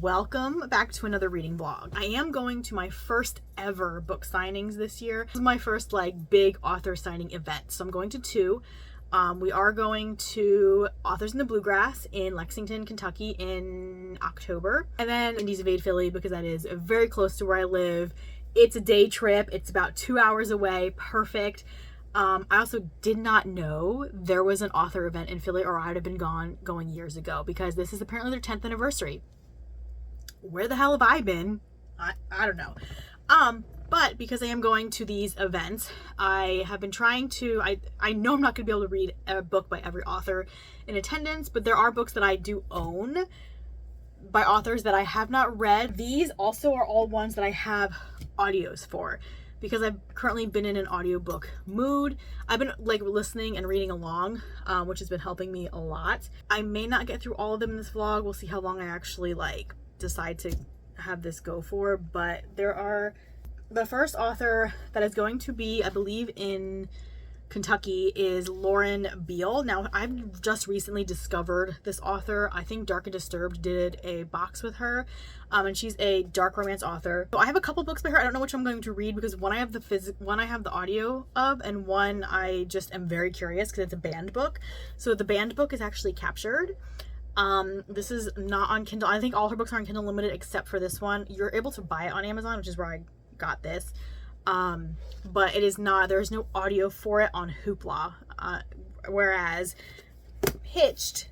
welcome back to another reading vlog. I am going to my first ever book signings this year. This is my first big author signing event, so I'm going to two. We are going to Authors in the Bluegrass in Lexington, Kentucky in October, and then Indies of Aid Philly because that is very close to where I live. It's a day trip. It's about 2 hours away. Perfect. I also did not know there was an author event in Philly, or I'd have been going years ago, because this is apparently their 10th anniversary. Where the hell have I been? I don't know. But because I am going to these events, I have been trying to, I know I'm not going to be able to read a book by every author in attendance, but there are books that I do own by authors that I have not read. These also are all ones that I have audios for, because I've currently been in an audiobook mood. I've been listening and reading along, which has been helping me a lot. I may not get through all of them in this vlog. We'll see how long I actually decide to have this go for, but there are, the first author that is going to be, I believe, in Kentucky is Lauren Beale. Now, I've just recently discovered this author. I think Dark and Disturbed did a box with her, and she's a dark romance author. So I have a couple books by her. I don't know which I'm going to read, because one I have the audio of, and one I just am very curious because it's a banned book. So the banned book is actually captured. This is not on Kindle. I think all her books are on Kindle Limited except for this one. You're able to buy it on Amazon, which is where I got this. But it is not, there's no audio for it on Hoopla. Whereas Hitched,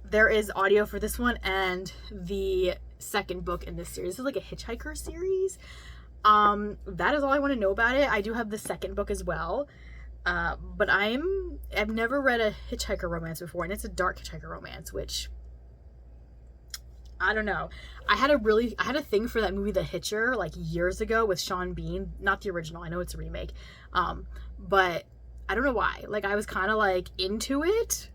there is audio for this one and the second book in this series. This is like a hitchhiker series. That is all I want to know about it. I do have the second book as well. But I've never read a hitchhiker romance before, and it's a dark hitchhiker romance, which I don't know. I had a thing for that movie The Hitcher years ago with Sean Bean, not the original. I know it's a remake. But I don't know why. I was kind of into it,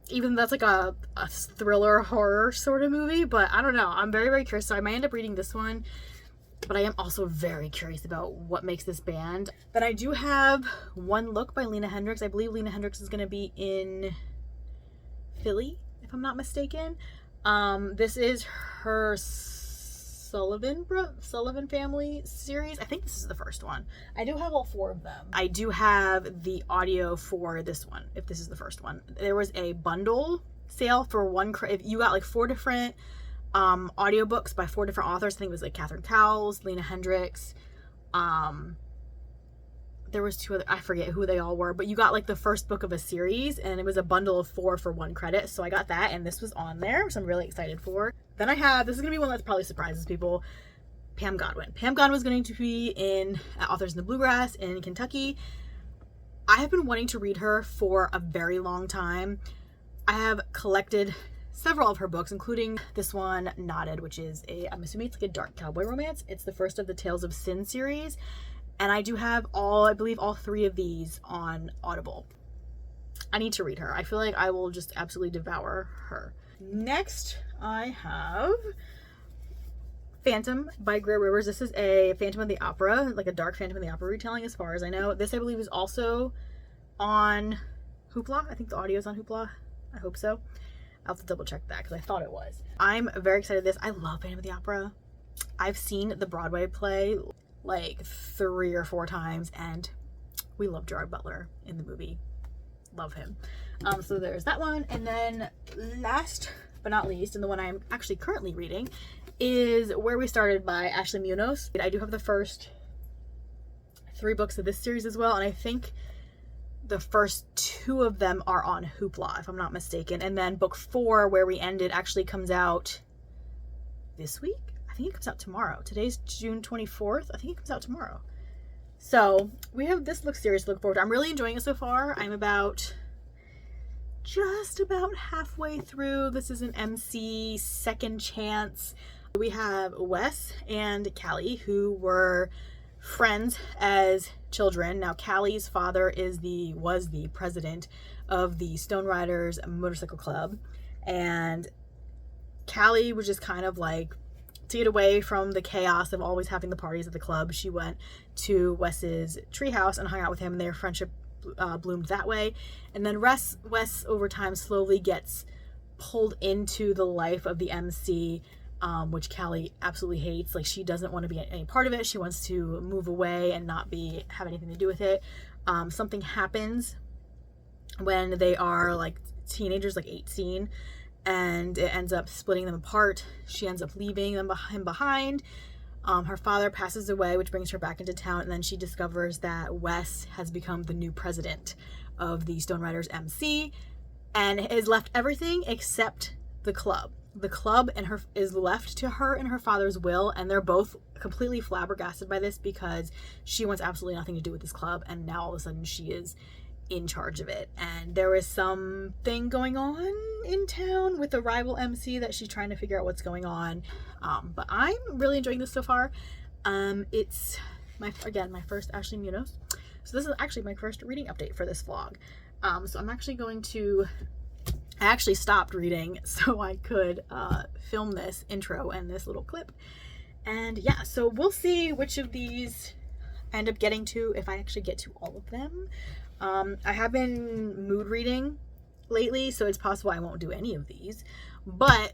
even though that's a thriller horror sort of movie, but I don't know. I'm very, very curious. So I might end up reading this one, but I am also very curious about what makes this band. Then I do have One Look by Lena Hendricks. I believe Lena Hendricks is going to be in Philly, if I'm not mistaken. This is her Sullivan family series. I think this is the first one. I do have all four of them. I do have the audio for this one, if this is the first one. There was a bundle sale for one, if you got 4 different audiobooks by 4 different authors. I think it was Catherine Cowles, Lena Hendricks, there was 2 other, I forget who they all were, but you got the first book of a series, and it was a bundle of 4 for 1 credit. So I got that, and this was on there, so I'm really excited for. Then I have, this is gonna be one that probably surprises people, Pam Godwin. Pam Godwin was going to be at Authors in the Bluegrass in Kentucky. I have been wanting to read her for a very long time. I have collected several of her books, including this one, Knotted, which is I'm assuming it's a dark cowboy romance. It's the first of the Tales of Sin series. And I do have I believe all 3 of these on Audible. I need to read her. I feel like I will just absolutely devour her. Next, I have Phantom by Greer Rivers. This is a Phantom of the Opera, a dark Phantom of the Opera retelling, as far as I know. This, I believe, is also on Hoopla. I think the audio is on Hoopla. I hope so. I'll have to double check that because I thought it was. I'm very excited for this. I love Phantom of the Opera. I've seen the Broadway play 3 or 4 times, and we love Gerard Butler in the movie. Love him. So there's that one. And then last but not least, and the one I'm actually currently reading, is Where We Started by Ashley Munoz. I do have the first 3 books of this series as well, and I think the first 2 of them are on Hoopla, if I'm not mistaken. And then book 4, Where We Ended, actually comes out this week. I think it comes out tomorrow. Today's June 24th. I think it comes out tomorrow. So we have this series to look forward to. I'm really enjoying it so far. I'm just about halfway through. This is an MC second chance. We have Wes and Callie, who were friends as children. Now Callie's father was the president of the Stone Riders Motorcycle Club, and Callie was just kind of to get away from the chaos of always having the parties at the club, she went to Wes's treehouse and hung out with him, and their friendship bloomed that way. And then Wes over time slowly gets pulled into the life of the MC which Callie absolutely hates. Like, she doesn't want to be any part of it. She wants to move away and not have anything to do with it. Something happens when they are like teenagers, like 18, and it ends up splitting them apart. She ends up leaving him behind. Her father passes away, which brings her back into town, and then she discovers that Wes has become the new president of the Stone Riders MC and has left everything except the club. The club is left to her in her father's will, and they're both completely flabbergasted by this because she wants absolutely nothing to do with this club, and now all of a sudden she is in charge of it. And there is something going on in town with the rival MC that she's trying to figure out what's going on. But I'm really enjoying this so far. It's my first Ashley Munoz. So this is actually my first reading update for this vlog. So I'm actually going to, I actually stopped reading so I could film this intro and this little clip. And yeah, so we'll see which of these I end up getting to, if I actually get to all of them. I have been mood reading lately, so it's possible I won't do any of these, but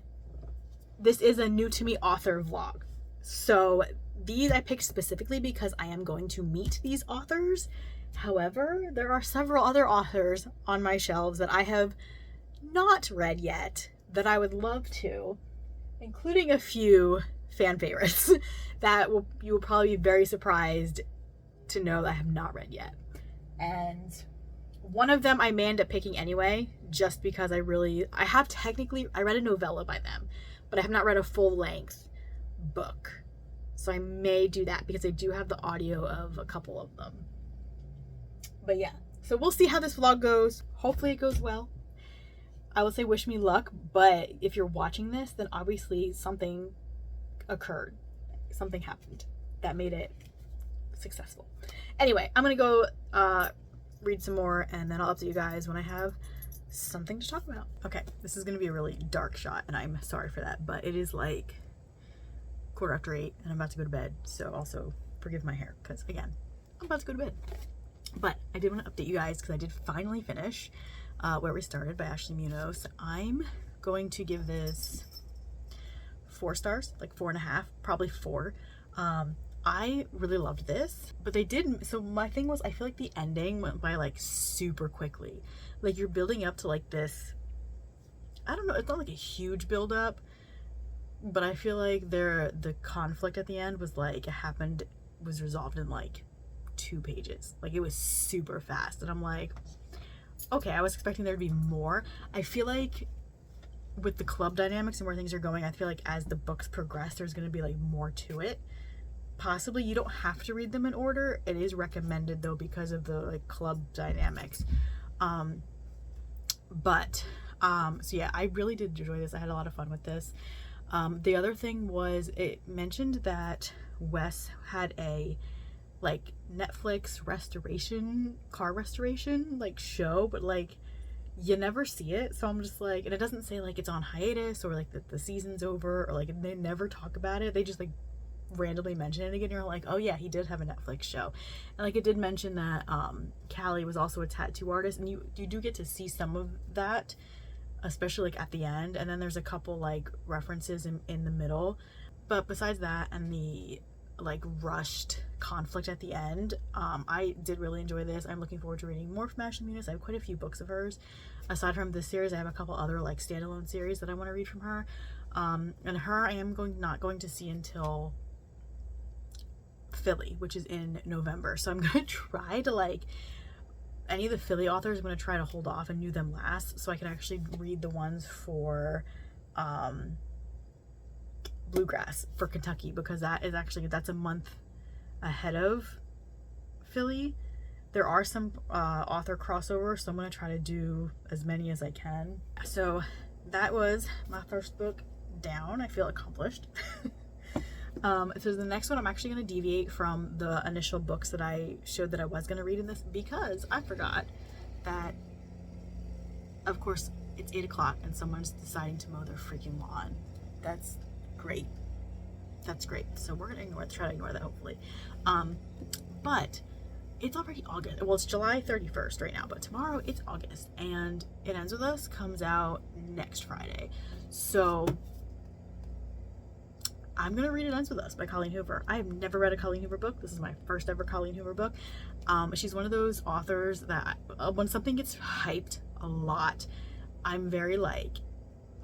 this is a new to me author vlog. So these I picked specifically because I am going to meet these authors. However, there are several other authors on my shelves that I have not read yet that I would love to, including a few fan favorites that you will probably be very surprised to know that I have not read yet. And one of them I may end up picking anyway, just because I read a novella by them, but I have not read a full-length book. So I may do that because I do have the audio of a couple of them. But yeah, so we'll see how this vlog goes. Hopefully it goes well. I will say wish me luck, but if you're watching this, then obviously something occurred. Something happened that made it successful. Anyway, I'm gonna go read some more, and then I'll update you guys when I have something to talk about. Okay, this is gonna be a really dark shot, and I'm sorry for that, but it is like 8:15 and I'm about to go to bed, so also forgive my hair because again, I'm about to go to bed. But I did want to update you guys because I did finally finish Where We Started by Ashley Munoz. I'm going to give this 4 stars, like 4.5, probably 4. I really loved this, but so my thing was, I feel like the ending went by like super quickly. Like, you're building up to like this, I don't know, it's not like a huge build up, but I feel like the conflict at the end was like, was resolved in like 2 pages. Like, it was super fast, and I'm like, okay, I was expecting there to be more. I feel like with the club dynamics and where things are going, I feel like as the books progress, there's going to be like more to it. Possibly. You don't have to read them in order. It is recommended though because of the like club dynamics. So yeah, I really did enjoy this. I had a lot of fun with this. The other thing was, it mentioned that Wes had a like Netflix car restoration like show, but like you never see it, so I'm just like, and it doesn't say like it's on hiatus or like the season's over, or like they never talk about it. They just like randomly mention it again, and you're like, oh yeah, he did have a Netflix show. And like, it did mention that Callie was also a tattoo artist, and you do get to see some of that, especially like at the end, and then there's a couple like references in the middle. But besides that and the like rushed conflict at the end, I did really enjoy this. I'm looking forward to reading more from Ashley Munoz. I have quite a few books of hers. Aside from this series, I have a couple other like standalone series that I want to read from her. And her I am not going to see until Philly, which is in November. So I'm going to try to like, any of the Philly authors, I'm going to try to hold off and do them last so I can actually read the ones for Bluegrass for Kentucky, because that's a month ahead of Philly. There are some author crossovers, so I'm going to try to do as many as I can. So that was my first book down. I feel accomplished. So the next one, I'm actually going to deviate from the initial books that I showed that I was going to read in this, because I forgot that, of course, it's 8 o'clock and someone's deciding to mow their freaking lawn. That's great. That's great. So we're going to try to ignore that, hopefully. But it's already August. Well, it's July 31st right now, but tomorrow it's August, and It Ends With Us comes out next Friday. So I'm gonna read It Ends With Us by Colleen Hoover. I have never read a Colleen Hoover book. This is my first ever Colleen Hoover book. She's one of those authors that when something gets hyped a lot, I'm very like,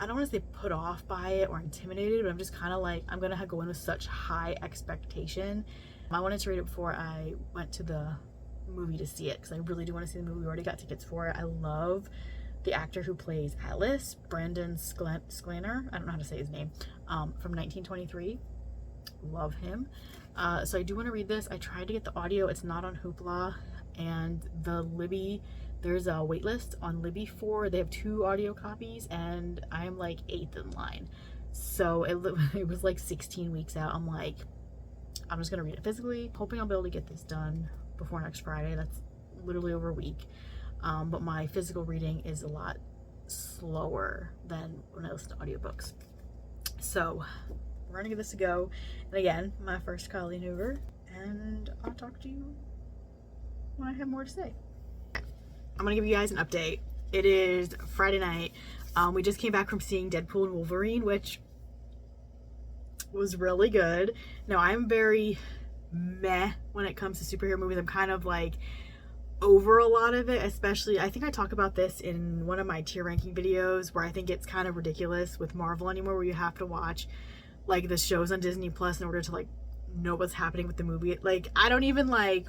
I don't want to say put off by it or intimidated, but I'm just kind of like, I'm gonna go in with such high expectation. I wanted to read it before I went to the movie to see it, because I really do want to see the movie. We already got tickets for it. I love the actor who plays Atlas, Brandon Sklanner, I don't know how to say his name, from 1923. Love him. So I do want to read this. I tried to get the audio. It's not on Hoopla, and the Libby, there's a wait list on Libby for, they have 2 audio copies, and I'm like 8th in line. So it was like 16 weeks out. I'm like, I'm just gonna read it physically, hoping I'll be able to get this done before next Friday. That's literally over a week. But my physical reading is a lot slower than when I listen to audiobooks. So we're gonna give this a go. And again, my first Colleen Hoover, and I'll talk to you when I have more to say. I'm gonna give you guys an update. It is Friday night. We just came back from seeing Deadpool and Wolverine, which was really good. Now, I'm very meh when it comes to superhero movies. I'm kind of like over a lot of it, especially, I think I talk about this in one of my tier ranking videos, where I think it's kind of ridiculous with Marvel anymore, where you have to watch like the shows on Disney Plus in order to like know what's happening with the movie. Like, I don't even like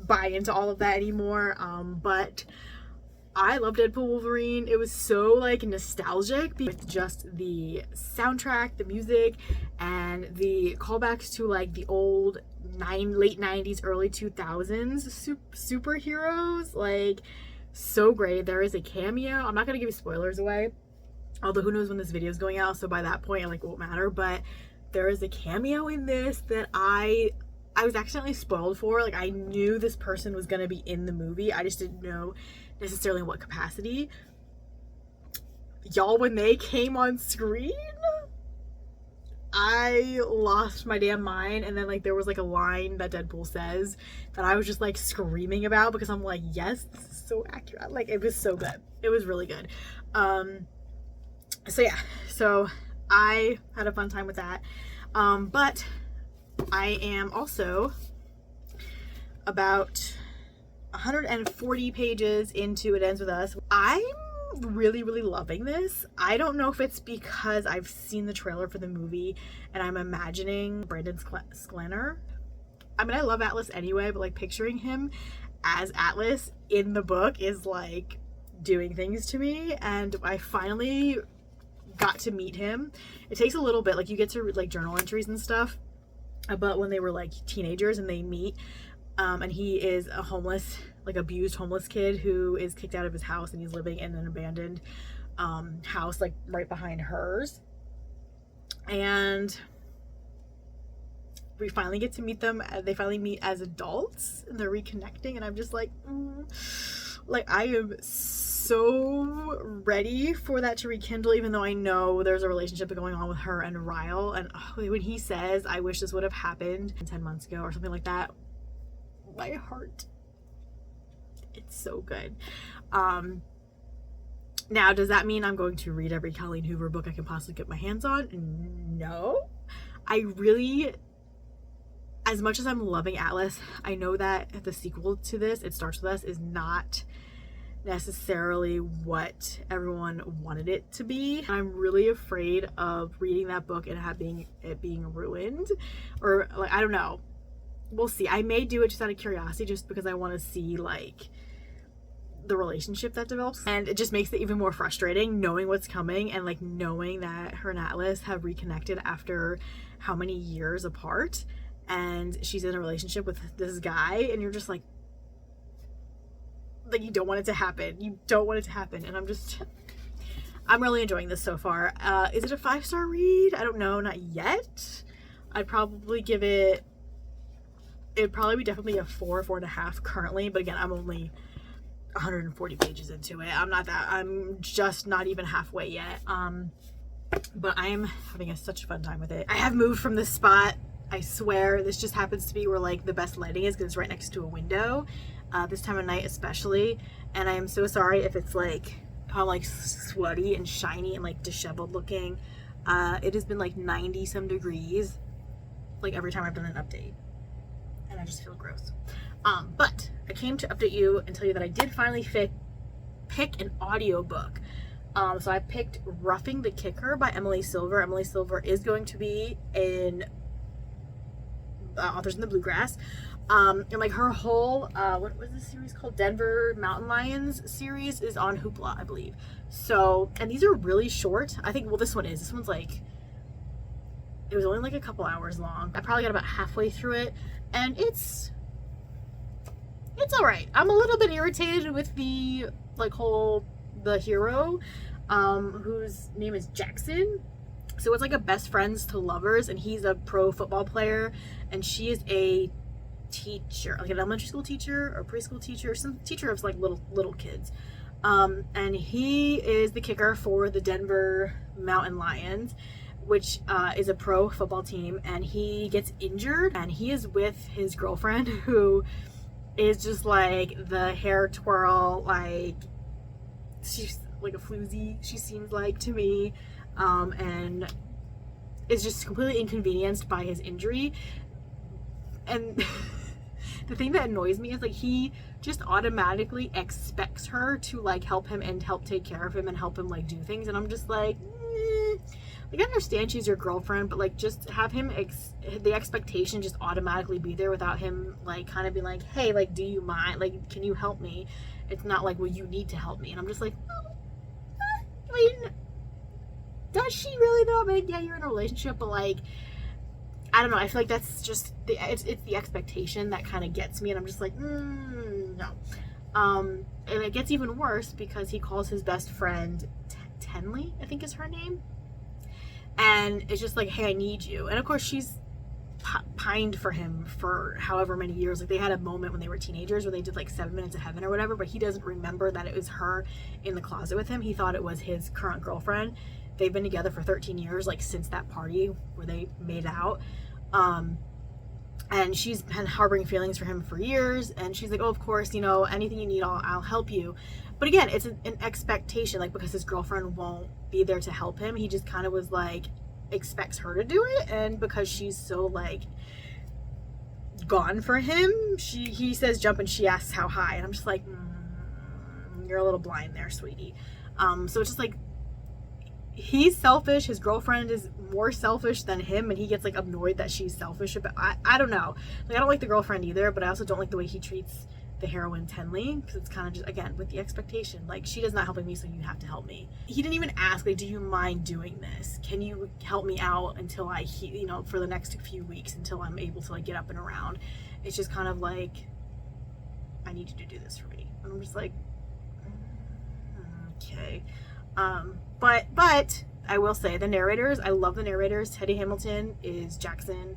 buy into all of that anymore. But I love Deadpool Wolverine. It was so like nostalgic with just the soundtrack, the music, and the callbacks to like the old late 90s, early 2000s superheroes. Like, so great. There is a cameo. I'm not gonna give you spoilers away, although who knows when this video is going out, so by that point like it won't matter. But there is a cameo in this that I was accidentally spoiled for. Like, I knew this person was gonna be in the movie, I just didn't know necessarily in what capacity. Y'all, when they came on screen, I lost my damn mind. And then like there was like a line that Deadpool says that I was just like screaming about, because I'm like, yes, this is so accurate. Like, it was so good. It was really good. So yeah, so I had a fun time with that. But I am also about 140 pages into It Ends With Us. I'm really loving this. I don't know if it's because I've seen the trailer for the movie and I'm imagining Brandon Sklanner. I mean, I love Atlas anyway, but like picturing him as Atlas in the book is like doing things to me. And I finally got to meet him. It takes a little bit, like you get to read like journal entries and stuff about when they were like teenagers and they meet. And he is a homeless, like abused homeless kid who is kicked out of his house, and he's living in an abandoned house like right behind hers. And we finally get to meet them. They finally meet as adults and they're reconnecting, and I'm just like, like I am so ready for that to rekindle, even though I know there's a relationship going on with her and Ryle. And when he says, I wish this would have happened 10 months ago or something like that, my heart, it's so good. Now, does that mean I'm going to read every Colleen Hoover book I can possibly get my hands on? No. I really, as much as I'm loving Atlas, I know that the sequel to this, It Starts With Us, is not necessarily what everyone wanted it to be. I'm really afraid of reading that book and it being ruined, or like, I don't know. We'll see. I may do it just out of curiosity, just because I want to see like the relationship that develops, and it just makes it even more frustrating knowing what's coming, and like knowing that her and Atlas have reconnected after how many years apart, and she's in a relationship with this guy, and you're just like you don't want it to happen. You don't want it to happen. And I'm really enjoying this so far. Is it a 5-star read? I don't know, not yet. I'd probably give it, it'd probably be definitely a 4.5 currently, but again, I'm only 140 pages into it. I'm just not even halfway yet. But I'm having such a fun time with it. I have moved from this spot. I swear, this just happens to be where like the best lighting is, because it's right next to a window, this time of night especially. And I am so sorry if it's like how like sweaty and shiny and like disheveled looking. It has been like 90 some degrees like every time I've done an update, and I just feel gross. But I came to update you and tell you that I did finally pick an audiobook. So I picked Roughing the Kicker by Emily Silver. Emily Silver is going to be in Authors in the Bluegrass. And like her whole, what was this series called? Denver Mountain Lions series is on Hoopla, I believe. So, and these are really short. I think, well, this one's like, it was only like a couple hours long. I probably got about halfway through it, and it's all right. I'm a little bit irritated with the hero, whose name is Jackson. So it's like a best friends to lovers, and he's a pro football player, and she is a teacher, like an elementary school teacher or preschool teacher, some teacher of like little kids. And he is the kicker for the Denver Mountain Lions, which is a pro football team, and he gets injured, and he is with his girlfriend, who is just like the hair twirl, like she's like a floozy, she seems like to me, and is just completely inconvenienced by his injury. And the thing that annoys me is like he just automatically expects her to like help him and help take care of him and help him like do things, and I'm just like, like I understand she's your girlfriend, but like just have him the expectation just automatically be there without him like kind of being like, hey, like, do you mind, like, can you help me? It's not like, well, you need to help me. And I'm just like, I mean, does she really though? I mean, yeah, you're in a relationship, but like, I don't know, I feel like that's just it's the expectation that kind of gets me, and I'm just like, no. And it gets even worse because he calls his best friend Tenley, I think is her name, and it's just like, hey, I need you. And of course she's pined for him for however many years. Like they had a moment when they were teenagers where they did like 7 Minutes of Heaven or whatever, but he doesn't remember that it was her in the closet with him. He thought it was his current girlfriend. They've been together for 13 years, like since that party where they made out. And she's been harboring feelings for him for years, and she's like, oh, of course, you know, anything you need, I'll help you. But again, it's an expectation, like because his girlfriend won't be there to help him, he just kind of was like, expects her to do it, and because she's so like gone for him, he says jump and she asks how high, and I'm just like, you're a little blind there, sweetie. So it's just like, he's selfish, his girlfriend is more selfish than him, and he gets like annoyed that she's selfish about, I don't know, like I don't like the girlfriend either, but I also don't like the way he treats the heroine Tenley, because it's kind of just, again, with the expectation, like, she does not helping me, so you have to help me. He didn't even ask, like, do you mind doing this? Can you help me out until I, you know, for the next few weeks until I'm able to like get up and around? It's just kind of like, I need you to do this for me. And I'm just like, okay. But I will say the narrators, I love the narrators. Teddy Hamilton is Jackson,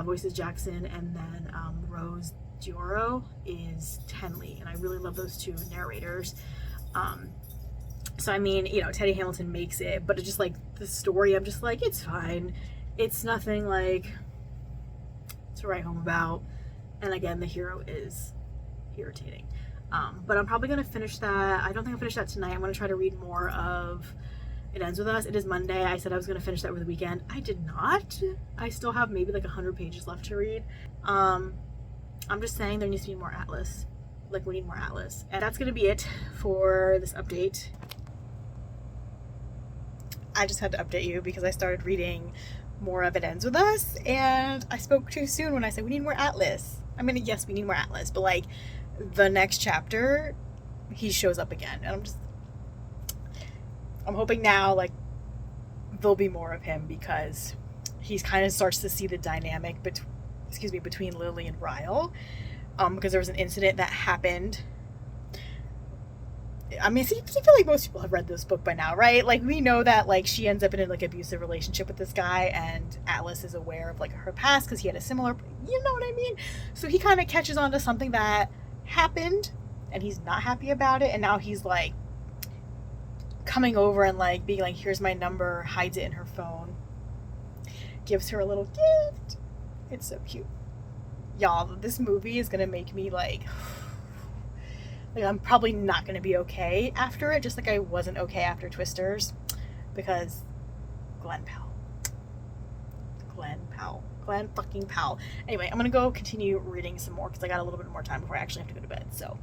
voices Jackson, and then Rose Dioro is Tenley, and I really love those two narrators. So I mean, you know, Teddy Hamilton makes it, but it's just like the story, I'm just like, it's fine, it's nothing like to write home about. And again, the hero is irritating. But I'm probably gonna finish that. I don't think I'll finish that tonight. I'm gonna try to read more of It Ends With Us. It is Monday. I said I was gonna finish that over the weekend. I did not. I still have maybe like 100 pages left to read. I'm just saying there needs to be more Atlas. Like, we need more Atlas. And that's gonna be it for this update. I just had to update you because I started reading more of It Ends With Us, and I spoke too soon when I said we need more Atlas. I mean, yes, we need more Atlas, but like the next chapter, he shows up again, and I'm hoping now like there'll be more of him, because he kind of starts to see the dynamic between Lily and Ryle, because there was an incident that happened. I mean, I feel like most people have read this book by now, right? Like, we know that like she ends up in an like abusive relationship with this guy, and Atlas is aware of like her past because he had a similar, you know what I mean? So he kind of catches on to something that happened, and he's not happy about it, and now he's like coming over and like being like, here's my number, hides it in her phone, gives her a little gift. It's so cute. Y'all, this movie is gonna make me like I'm probably not gonna be okay after it, just like I wasn't okay after Twisters, because Glenn Powell. Glenn fucking Powell. Anyway, I'm gonna go continue reading some more because I got a little bit more time before I actually have to go to bed. So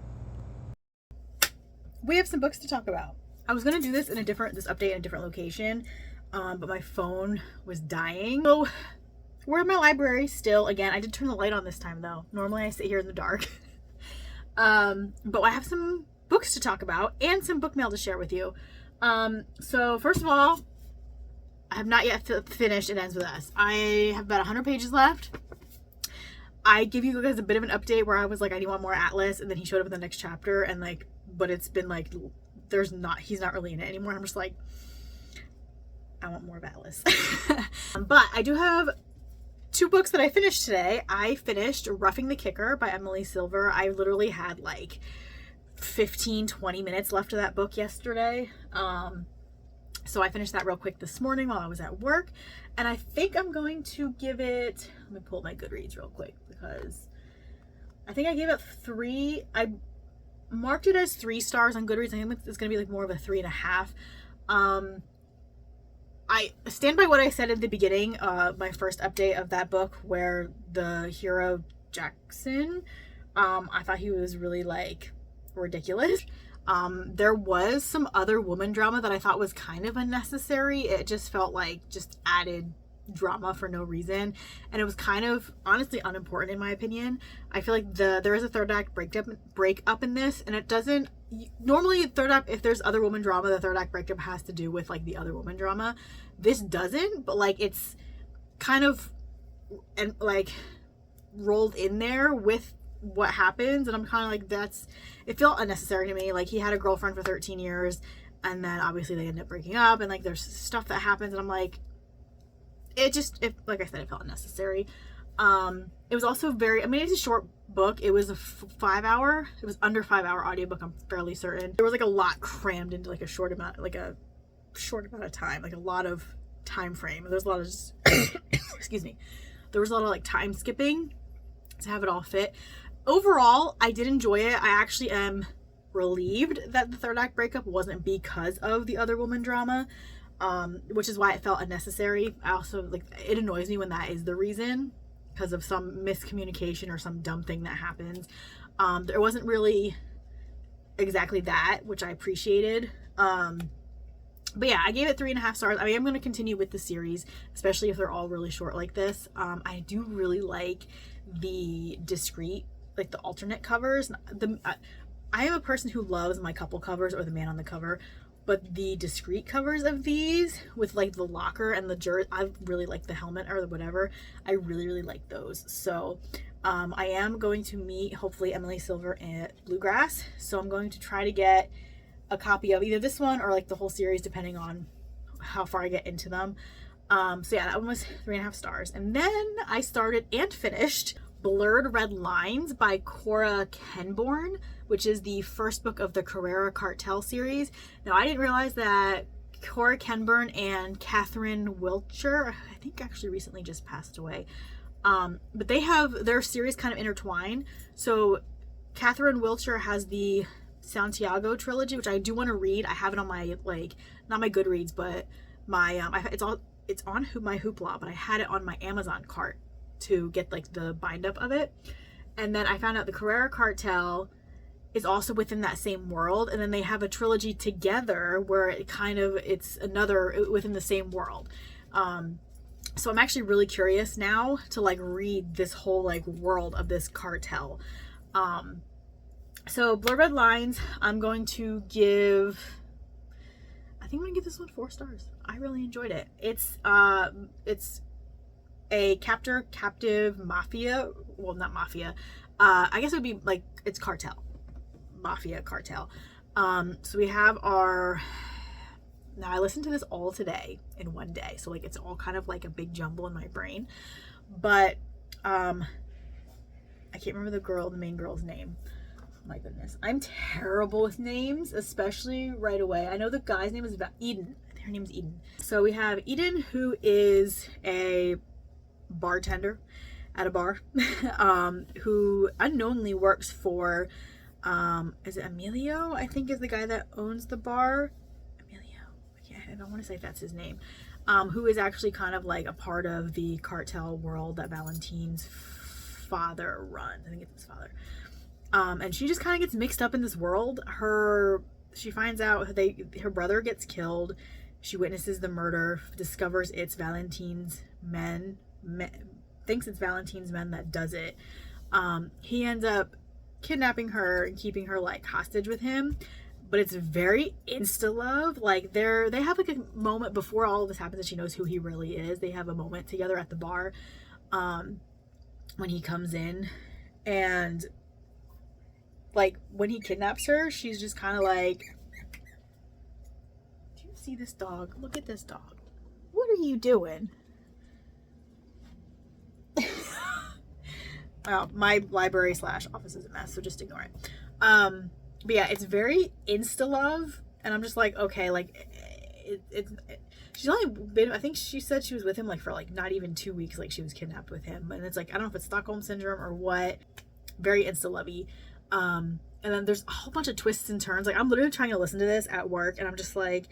we have some books to talk about. I was gonna do this update in a different location, but my phone was dying. So we're in my library still. Again, I did turn the light on this time though. Normally I sit here in the dark. But I have some books to talk about and some book mail to share with you. So first of all, I have not yet finished It Ends With Us. I have about 100 pages left. I give you guys a bit of an update where I was like, I want more Atlas, and then he showed up in the next chapter, and like, but it's been like, he's not really in it anymore. I'm just like, I want more of Atlas. But I do have 2 books that I finished today. I finished Roughing the Kicker by Emily Silver. I literally had like 15-20 minutes left of that book yesterday. So I finished that real quick this morning while I was at work, and I think I'm going to give it, let me pull up my Goodreads real quick because I think I gave it 3. I marked it as 3 stars on Goodreads. I think it's going to be like more of a 3.5. I stand by what I said at the beginning, my first update of that book, where the hero Jackson, I thought he was really like ridiculous. There was some other woman drama that I thought was kind of unnecessary. It just felt like just added drama for no reason, and it was kind of honestly unimportant in my opinion. I feel like there is a third act breakup in this, and it doesn't normally third act, if there's other woman drama, the third act breakup has to do with like the other woman drama. This doesn't, but like it's kind of and like rolled in there with what happens, and I'm kind of like, it felt unnecessary to me. Like, he had a girlfriend for 13 years, and then obviously they end up breaking up, and like there's stuff that happens, and I'm like, like I said, it felt unnecessary. It was also it's a short book. It was it was under 5-hour audiobook, I'm fairly certain. There was like a lot crammed into like a short amount of time, like a lot of time frame. There's a lot of just excuse me. There was a lot of like time skipping to have it all fit. Overall, I did enjoy it. I actually am relieved that the third act breakup wasn't because of the other woman drama, which is why it felt unnecessary. I also like, it annoys me when that is the reason, because of some miscommunication or some dumb thing that happens. There wasn't really exactly that, which I appreciated. But yeah, I gave it 3.5 stars. I mean, I'm going to continue with the series, especially if they're all really short like this. I do really like the discrete, like the alternate covers. I am a person who loves my couple covers or the man on the cover, but the discrete covers of these with like the locker and the jersey, I really like the helmet or the whatever. I really, really like those. So I am going to meet hopefully Emily Silver at Bluegrass. So I'm going to try to get a copy of either this one or like the whole series, depending on how far I get into them. So yeah, that one was 3.5 stars. And then I started and finished Blurred Red Lines by Cora Kenborn, which is the first book of the Carrera Cartel series. Now, I didn't realize that Cora Kenborn and Catherine Wiltshire, I think actually recently just passed away, but they have their series kind of intertwined. So Catherine Wiltshire has the Santiago trilogy, which I do want to read. I have it on my, like, not my Goodreads, but my it's on my Hoopla, but I had it on my Amazon cart to get like the bind up of it. And then I found out the Carrera Cartel is also within that same world, and then they have a trilogy together where it's another within the same world. So I'm actually really curious now to like read this whole like world of this cartel. So Blurred Red Lines, I'm going to give this one 4 stars. I really enjoyed it. It's a captive mafia. Well, not mafia. I guess it would be like, it's cartel. Mafia cartel. So we have now I listened to this all today in one day. So like, it's all kind of like a big jumble in my brain. But I can't remember the main girl's name. My goodness, I'm terrible with names, especially right away. I know the guy's name is Eden. I think her name is Eden. So we have Eden, who is a bartender at a bar, who unknowingly works for, is it Emilio? I think is the guy that owns the bar. Emilio. I don't want to say if that's his name. who is actually kind of like a part of the cartel world that Valentine's father runs. I think it's his father. And she just kind of gets mixed up in this world. She finds out her brother gets killed. She witnesses the murder, discovers it's Valentine's men, thinks it's Valentine's men that does it. He ends up kidnapping her and keeping her like hostage with him. But it's very insta-love. Like they have like a moment before all of this happens and she knows who he really is. They have a moment together at the bar when he comes in, and like when he kidnaps her, she's just kind of like, do you see this dog? Look at this dog. What are you doing? Well, my library / office is a mess, so just ignore it. But yeah, it's very insta-love, and I'm just like, okay, like, she's only been, I think she said she was with him, like, for, like, not even 2 weeks, like, she was kidnapped with him, and it's like, I don't know if it's Stockholm Syndrome or what, very insta-lovey, and then there's a whole bunch of twists and turns, like, I'm literally trying to listen to this at work, and I'm just like,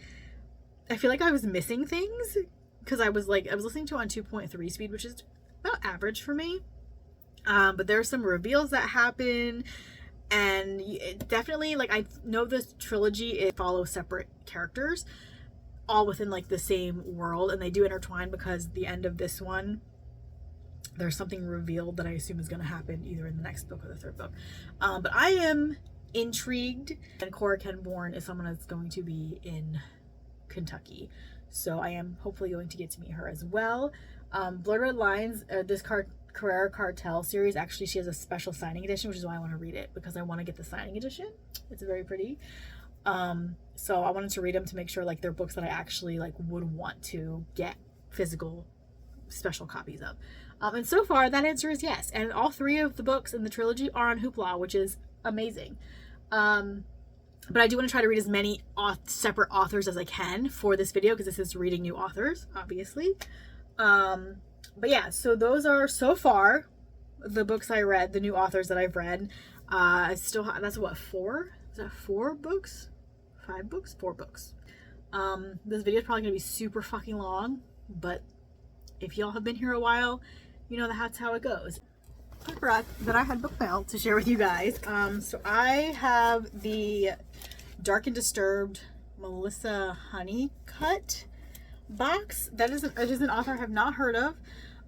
I feel like I was missing things, because I was listening to it on 2.3 speed, which is about average for me, but there's some reveals that happen. And it definitely, like, I know this trilogy, it follows separate characters all within like the same world, and they do intertwine because the end of this one, there's something revealed that I assume is going to happen either in the next book or the third book. But I am intrigued, and Cora Kenborn is someone that's going to be in Kentucky, so I am hopefully going to get to meet her as well. Blurred Red Lines, this Carrera Cartel series, actually she has a special signing edition, which is why I want to read it, because I want to get the signing edition. It's very pretty. So I wanted to read them to make sure like they're books that I actually like would want to get physical special copies of. And so far that answer is yes, and all 3 of the books in the trilogy are on Hoopla, which is amazing. But I do want to try to read as many separate authors as I can for this video, because this is reading new authors, obviously. But yeah, so those are so far the books I read, the new authors that I've read. I still have, that's what, 4? Is that 4 books? 5 books? 4 books. This video is probably going to be super fucking long, but if y'all have been here a while, you know that's how it goes. I forgot that I had book mail to share with you guys. So I have the Dark and Disturbed Melissa Honeycutt box. It is an author I have not heard of.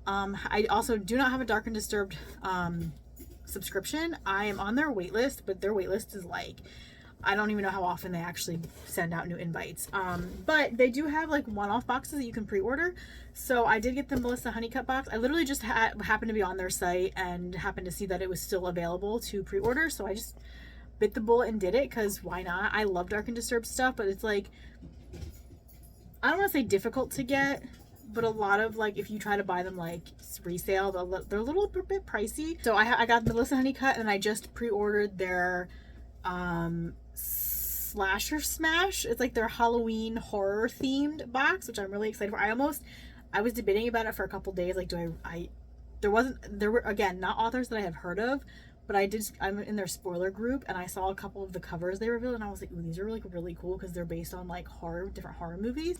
I also do not have a Dark and Disturbed subscription. I am on their waitlist, but their waitlist is like, I don't even know how often they actually send out new invites. But they do have like one-off boxes that you can pre-order. So I did get the Melissa Honeycutt box. I literally just happened to be on their site and happened to see that it was still available to pre-order. So I just bit the bullet and did it, because why not? I love Dark and Disturbed stuff, but it's like, I don't want to say difficult to get, but a lot of like, if you try to buy them like resale, they're a little bit pricey. So I got Melissa Honeycutt, and I just pre-ordered their Slasher Smash. It's like their Halloween horror themed box, which I'm really excited for. I was debating about it for a couple days, like there were again not authors that I have heard of, but I'm in their spoiler group, and I saw a couple of the covers they revealed, and I was like, ooh, these are like really cool, because they're based on like different horror movies.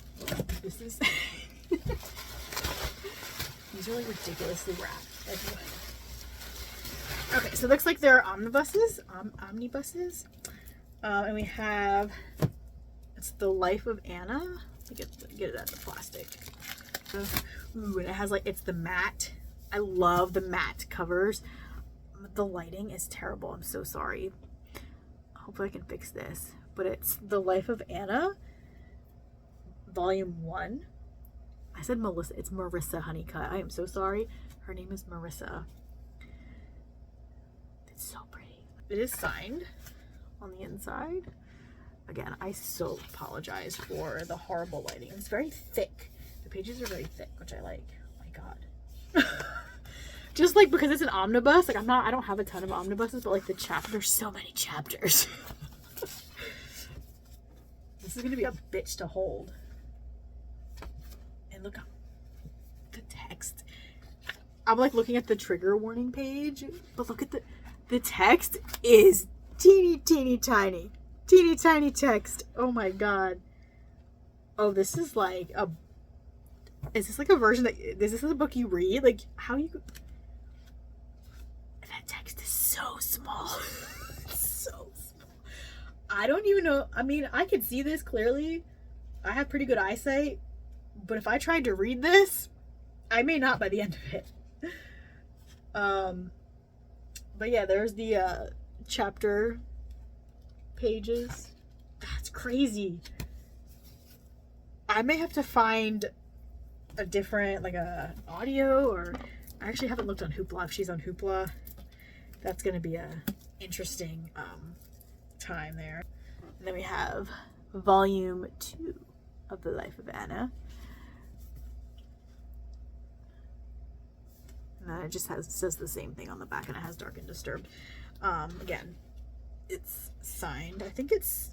This is these are like ridiculously wrapped. Like, okay, so it looks like they're omnibuses. And we have, it's The Life of Anna. Get it out of the plastic. Ooh, and it has like, it's the matte. I love the matte covers. The lighting is terrible. I'm so sorry. Hopefully I can fix this. But it's The Life of Anna, Volume 1. I said Melissa. It's Marissa Honeycutt. I am so sorry. Her name is Marissa. It's so pretty. It is signed on the inside. Again, I so apologize for the horrible lighting. It's very thick. The pages are very thick, which I like. Oh my god. Just like, because it's an omnibus, like I don't have a ton of omnibuses, but like there's so many chapters. This is gonna be a bitch to hold. And look how the text. I'm like looking at the trigger warning page, but look at the text is teeny tiny text. Oh my god. Oh, this is like Is this like a version that, is this a book you read? Like, how you, that text is so small. So small. I don't even know. I mean, I could see this clearly. I have pretty good eyesight, but if I tried to read this, I may not by the end of it. But yeah, there's the chapter pages. That's crazy. I may have to find a different, like a audio, or I actually haven't looked on Hoopla. If she's on Hoopla, that's gonna be a interesting time there. And then we have volume 2 of The Life of Anna. And then it just says the same thing on the back, and it has Dark and Disturbed. Again, it's signed. I think it's,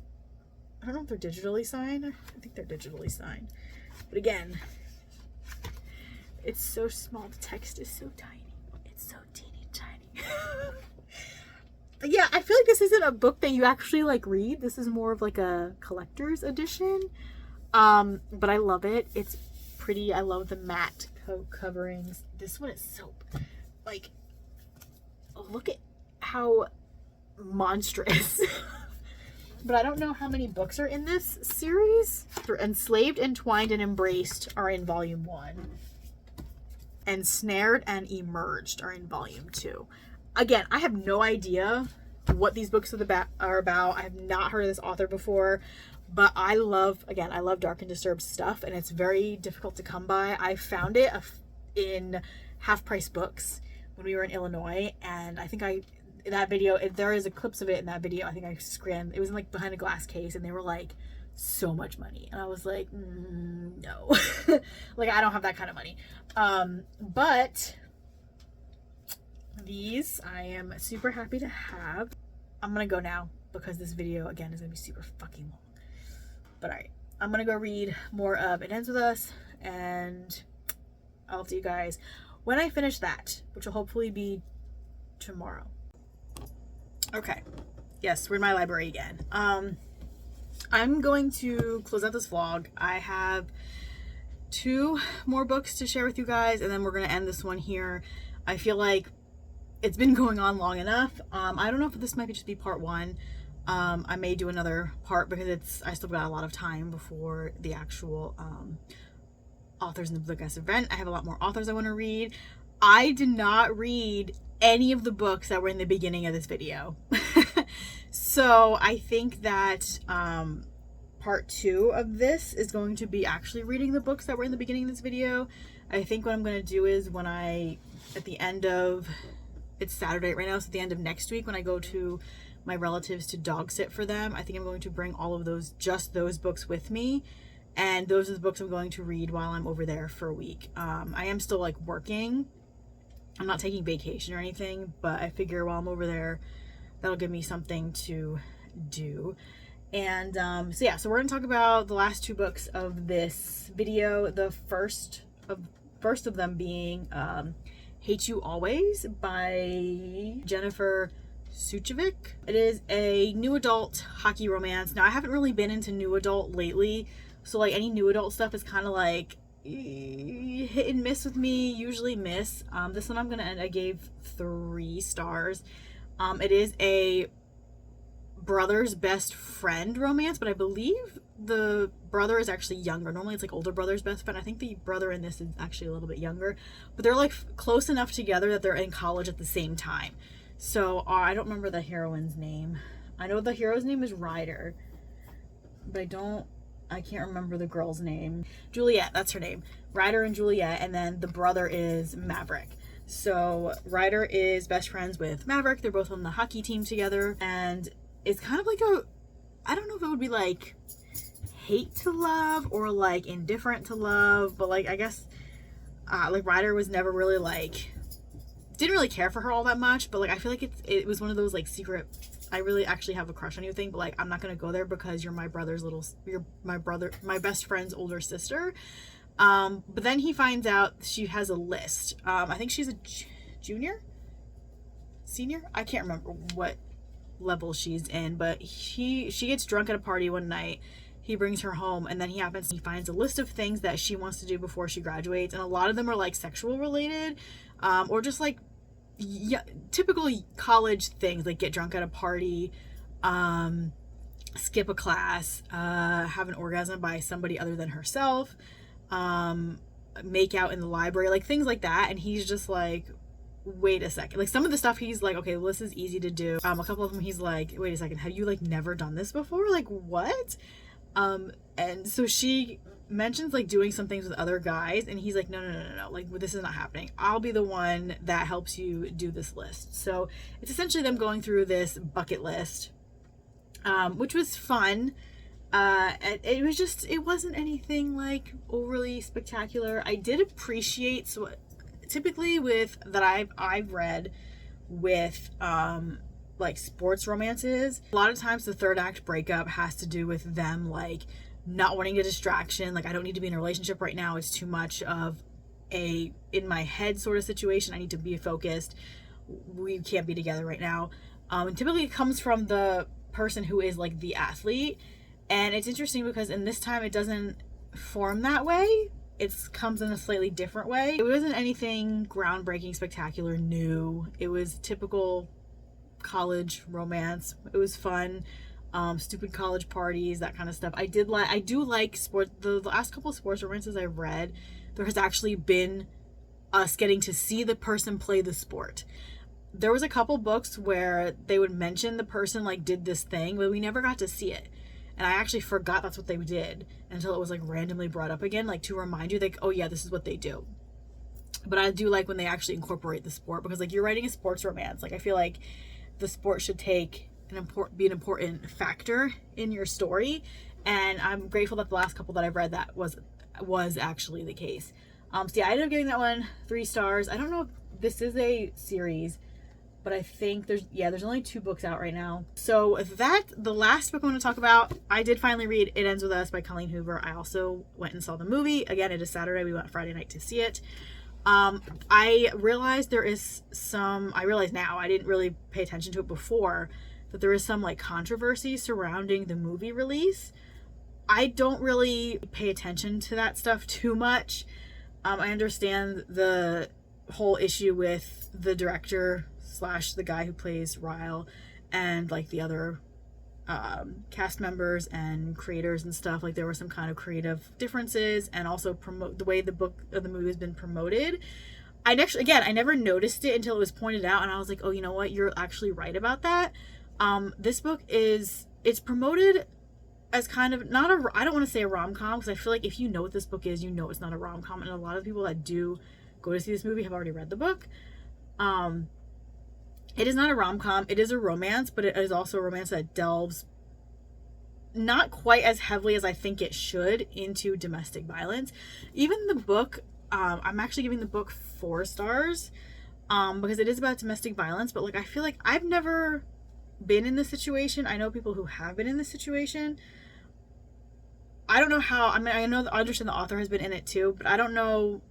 I don't know if they're digitally signed. I think they're digitally signed. But again, it's so small. The text is so tiny. It's so teeny tiny. But yeah, I feel like this isn't a book that you actually like read. This is more of like a collector's edition. But I love it. It's pretty. I love the matte coverings. This one is so, like, look at how monstrous. But I don't know how many books are in this series. Enslaved, Entwined, and Embraced are in volume 1. Ensnared and Emerged are in volume 2. Again, I have no idea what these books are about. I have not heard of this author before. But I love Dark and Disturbed stuff, and it's very difficult to come by. I found it in Half Price Books when we were in Illinois, and I think in that video, there is a clips of it in that video. I think I scanned. It was in like behind a glass case, and they were like so much money, and I was like, no, like I don't have that kind of money. But these I am super happy to have. I'm gonna go now because this video again is gonna be super fucking long. But alright, I'm gonna go read more of It Ends With Us, and I'll see you guys when I finish that, which will hopefully be tomorrow. Okay, yes, we're in my library again. I'm going to close out this vlog. I have 2 more books to share with you guys, and then we're gonna end this one here. I feel like it's been going on long enough. I don't know if this might just be part 1. I may do another part because I still got a lot of time before the actual authors in the bookcast event. I have a lot more authors I want to read. I did not read any of the books that were in the beginning of this video. So I think that part 2 of this is going to be actually reading the books that were in the beginning of this video. I think what I'm going to do is at the end of, it's Saturday right now, so at the end of next week when I go to my relatives to dog sit for them, I think I'm going to bring all of just those books with me, and those are the books I'm going to read while I'm over there for a week. I am still like working. I'm not taking vacation or anything, but I figure while I'm over there, that'll give me something to do. And so yeah, so we're gonna talk about the last 2 books of this video. The first of them being Hate You Always by Jennifer Suchovic. It is a new adult hockey romance. Now I haven't really been into new adult lately, so like any new adult stuff is kind of like hit and miss with me, usually miss. This one I gave 3 stars. It is a brother's best friend romance, but I believe the brother is actually younger. Normally it's like older brother's best friend. I think the brother in this is actually a little bit younger, but they're like close enough together that they're in college at the same time. So I don't remember the heroine's name. I know the hero's name is Ryder, but I can't remember the girl's name. Juliet, that's her name. Ryder and Juliet, and then the brother is Maverick. So Ryder is best friends with Maverick. They're both on the hockey team together, and it's kind of like I don't know if it would be like hate to love or like indifferent to love, but like I guess like Ryder was never really like, didn't really care for her all that much, but like I feel like it was one of those like secret, I really actually have a crush on you thing, but like I'm not gonna go there because you're my best friend's older sister. But then he finds out she has a list. I think she's a senior, I can't remember what level she's in, but she gets drunk at a party one night. he brings her home, and then he finds a list of things that she wants to do before she graduates, and a lot of them are like sexual related, or just like typical college things, like get drunk at a party, skip a class, have an orgasm by somebody other than herself, make out in the library, like things like that. And he's just like, wait a second. Like some of the stuff he's like, okay, well, this is easy to do. A couple of them he's like, wait a second, have you like never done this before? Like what? And so she mentions like doing some things with other guys, and he's like, no, like this is not happening. I'll be the one that helps you do this list. So it's essentially them going through this bucket list, which was fun. It wasn't anything like overly spectacular. I did appreciate, so typically with that I've read with like sports romances, a lot of times the third act breakup has to do with them like not wanting a distraction, like I don't need to be in a relationship right now, it's too much of a in my head sort of situation, I need to be focused, we can't be together right now. And typically it comes from the person who is like the athlete. And it's interesting because in this time it doesn't form that way. It comes in a slightly different way. It wasn't anything groundbreaking, spectacular, new. It was typical college romance. It was fun. Stupid college parties, that kind of stuff. I do like sport. The last couple of sports romances I read, there has actually been us getting to see the person play the sport. There was a couple books where they would mention the person like did this thing, but we never got to see it. And I actually forgot that's what they did until it was like randomly brought up again, like to remind you like, oh yeah, this is what they do. But I do like when they actually incorporate the sport, because like you're writing a sports romance. Like I feel like the sport should be an important factor in your story. And I'm grateful that the last couple that I've read that was actually the case. So yeah, I ended up giving that one 3 stars. I don't know if this is a series, but I think there's only 2 books out right now. So the last book I want to talk about, I did finally read It Ends With Us by Colleen Hoover. I also went and saw the movie. Again, it is Saturday. We went Friday night to see it. I realized now, I didn't really pay attention to it before, that there is some like controversy surrounding the movie release. I don't really pay attention to that stuff too much. I understand the whole issue with the director / the guy who plays Ryle and like the other cast members and creators and stuff. Like there were some kind of creative differences, and also the way the movie has been promoted. I never noticed it until it was pointed out, and I was like, oh, you know what, you're actually right about that. This book it's promoted as kind of I don't want to say a rom-com, because I feel like if you know what this book is, you know it's not a rom-com, and a lot of people that do go to see this movie have already read the book. It is not a rom-com. It is a romance, but it is also a romance that delves not quite as heavily as I think it should into domestic violence. Even the book, I'm actually giving the book 4 stars, because it is about domestic violence, but like I feel like I've never been in this situation. I know people who have been in this situation. I don't know how. I mean, I understand the author has been in it too, but I don't know.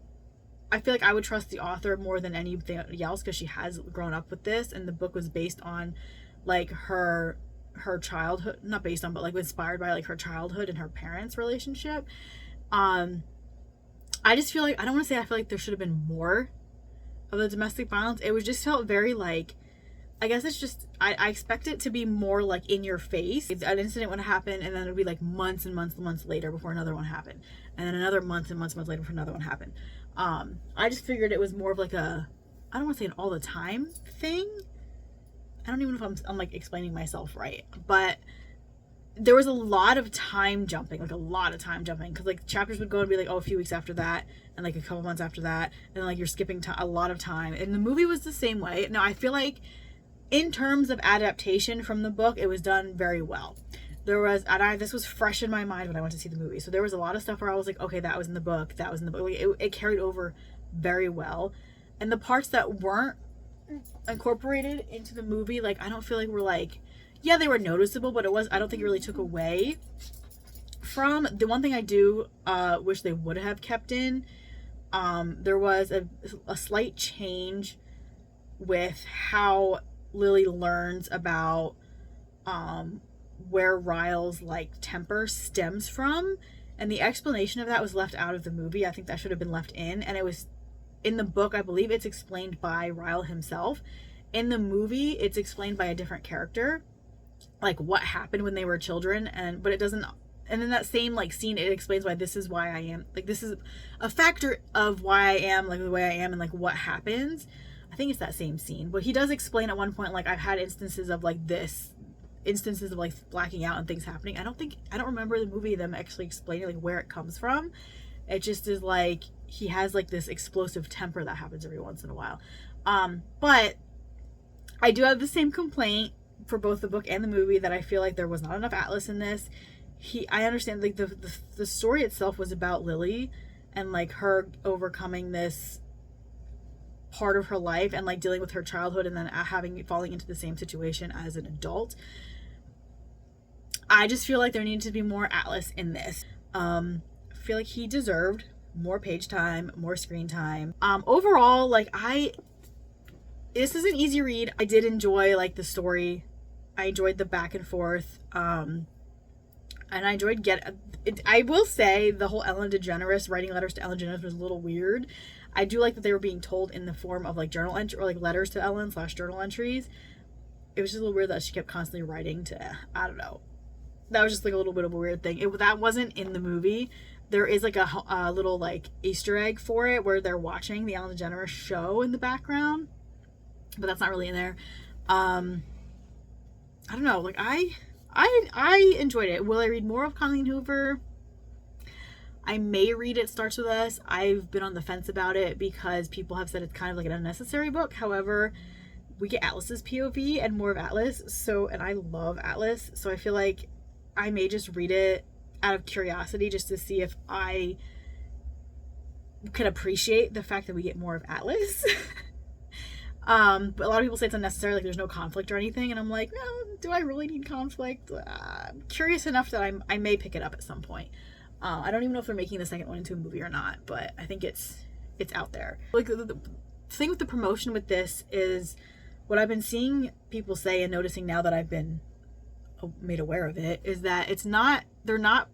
I feel like I would trust the author more than anything else, because she has grown up with this, and the book was based on like her childhood, not based on, but like inspired by like her childhood and her parents' relationship. I just feel like, I don't want to say I feel like there should have been more of the domestic violence. It was just felt very like, I guess it's just, I expect it to be more like in your face. An incident would happen, and then it would be like months and months and months later before another one happened, and then another months and months later before another one happened. I just figured it was more of like I don't want to say an all the time thing. I don't even know if I'm like explaining myself right, but there was a lot of time jumping, because like chapters would go and be like, oh, a few weeks after that, and like a couple months after that, and then like you're skipping a lot of time. And the movie was the same way. Now I feel like in terms of adaptation from the book, it was done very well. This was fresh in my mind when I went to see the movie. So there was a lot of stuff where I was like, okay, that was in the book. Like, it carried over very well. And the parts that weren't incorporated into the movie, like, I don't feel like were like, yeah, they were noticeable, but I don't think it really took away from. The one thing I do wish they would have kept in, there was a slight change with how Lily learns about where Ryle's like temper stems from, and the explanation of that was left out of the movie. I think that should have been left in, and it was in the book. I believe it's explained by Ryle himself. In the movie, it's explained by a different character, like what happened when they were children, but it doesn't. And in that same like scene, it explains why this is why I am, like this is a factor of why I am like the way I am and like what happens. I think it's that same scene, but he does explain at one point like I've had instances of like blacking out and things happening. I don't remember the movie them actually explaining like where it comes from. It just is like he has like this explosive temper that happens every once in a while. But I do have the same complaint for both the book and the movie, that I feel like there was not enough Atlas in this. I understand like the story itself was about Lily and like her overcoming this part of her life and like dealing with her childhood and then falling into the same situation as an adult. I just feel like there needed to be more Atlas in this. I feel like he deserved more page time, more screen time. Overall, like this is an easy read. I did enjoy like the story. I enjoyed the back and forth. And I enjoyed I will say the whole Ellen DeGeneres writing letters to Ellen DeGeneres was a little weird. I do like that they were being told in the form of like journal entry or like letters to Ellen / journal entries. It was just a little weird that she kept constantly writing to, I don't know. That was just like a little bit of a weird thing. That wasn't in the movie. There is like a little like Easter egg for it where they're watching the Ellen DeGeneres show in the background, but that's not really in there. I don't know. Like I enjoyed it. Will I read more of Colleen Hoover? I may read It Starts With Us. I've been on the fence about it because people have said it's kind of like an unnecessary book. However, we get Atlas's POV and more of Atlas. And I love Atlas. So I feel like I may just read it out of curiosity just to see if I can appreciate the fact that we get more of Atlas. But a lot of people say it's unnecessary, like there's no conflict or anything, and I'm like, no, do I really need conflict? I'm curious enough that I may pick it up at some point. I don't even know if they're making the second one into a movie or not, but I think it's out there. Like the thing with the promotion with this is what I've been seeing people say and noticing now that I've been made aware of it is that they're not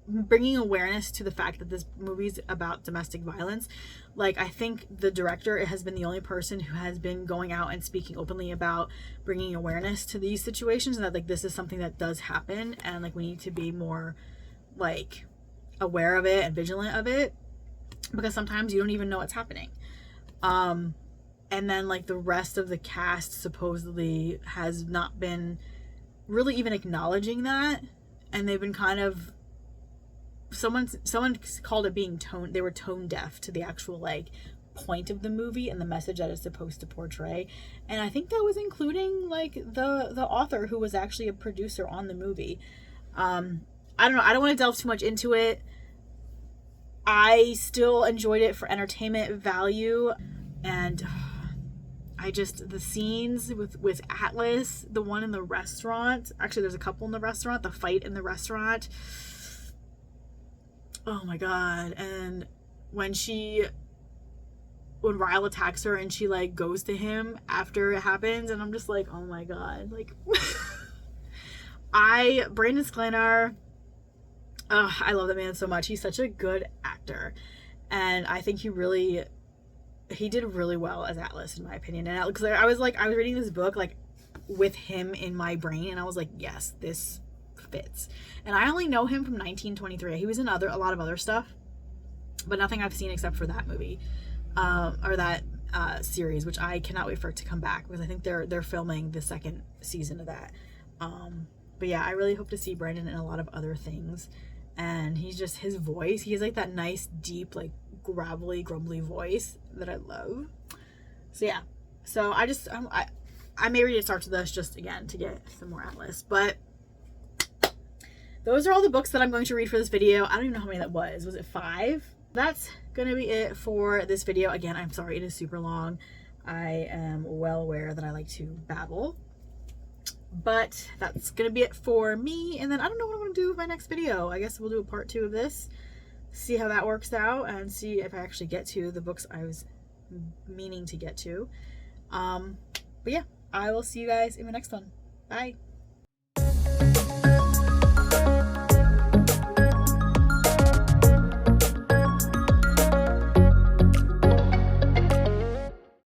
bringing awareness to the fact that this movie's about domestic violence. Like, I think the director has been the only person who has been going out and speaking openly about bringing awareness to these situations, and that like this is something that does happen, and like we need to be more like aware of it and vigilant of it, because sometimes you don't even know what's happening. And then like the rest of the cast supposedly has not been really even acknowledging that, and they've been kind of someone called it being they were tone deaf to the actual like point of the movie and the message that it's supposed to portray. And I think that was including like the author, who was actually a producer on the movie. I don't know, I don't want to delve too much into it. I still enjoyed it for entertainment value, and the scenes with Atlas, the one in the restaurant, actually there's a couple in the restaurant, the fight in the restaurant, oh my god. And when Ryle attacks her and she like goes to him after it happens, and I'm just like, oh my god, like Brandon Sklenar, I love that man so much. He's such a good actor, and I think he did really well as Atlas, in my opinion. And because I was reading this book like with him in my brain, and I was like, yes, this fits. And I only know him from 1923. He was in a lot of other stuff, but nothing I've seen except for that movie, or that series, which I cannot wait for it to come back, because I think they're filming the second season of that. But yeah, I really hope to see Brandon in a lot of other things. And his voice, he has like that nice deep like gravelly grumbly voice that I love. So yeah, so I may read It Starts With Us just again to get some more Atlas. But those are all the books that I'm going to read for this video. I don't even know how many that was it 5? That's gonna be it for this video. Again, I'm sorry it is super long. I am well aware that I like to babble, but that's gonna be it for me. And then I don't know what I'm gonna do with my next video. I guess we'll do a part 2 of this, see how that works out, and see if I actually get to the books I was meaning to get to. But yeah, I will see you guys in the next one. Bye.